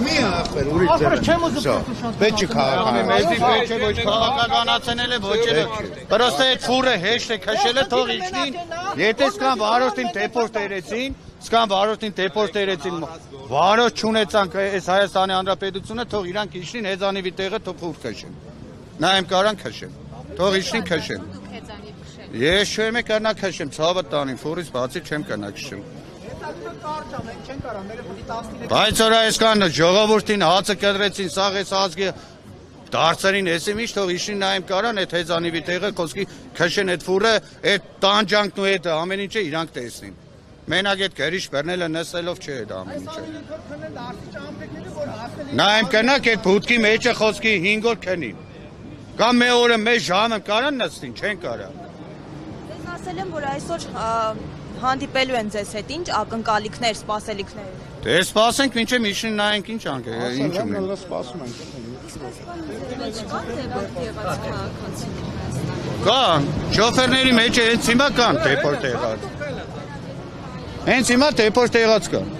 Մի ախպեր ուրիշ Պետք ոչ քաղաքականացնել է ոչ էլ Պրոստը այդ ֆուրը հեշտ է քշել է թող իջնին եթե սկան վարորդին դեպորտերեցին վարորդ չունեցանք այս Հայաստանի Հանրապետությունը թող իրանք իջնին հեծանիվի տեղը թող ֆուր քշեն նա եմ կարան քշեն թող իջնին քշեն ես չեմ կարնա քշեմ ցավը տանին ֆուրից բացի չեմ կարնա քշեմ Բայց որ այսքան ժողովրդին հացը կտրեցին, սաղ այս ազգի դարձերին եսեմ ինչ թող իջնին նայեմ կարան այդ հեծանիվի տեղը խոսքի քշեն այդ ֆուրը, այդ տանջանքն ու այդ ամեն ինչը իրանք տեսնին։ Մենակ այդ գրիշ բռնելը նստելով չէ այդ ամեն ինչը։ Նայեմ կնակ այդ բուտքի մեջը խոսքի 5 օր քնին։ Կամ մի օրը մեծ ժամը կարան նստին, չեն կարա։ Ես ասել եմ, որ այսօր հանդիպելու են ձեզ հետ ինչ ակնկալիքներ, սպասելիքներ։ Դե սպասենք մինչև իջնին նայենք ինչ անք է, ինչ ունենք։ Սպասում ենք։ Կան, շոֆերների մեջ հենց հիմա կան դեպորտ եղած։ Հենց հիմա դեպորտ եղած կան։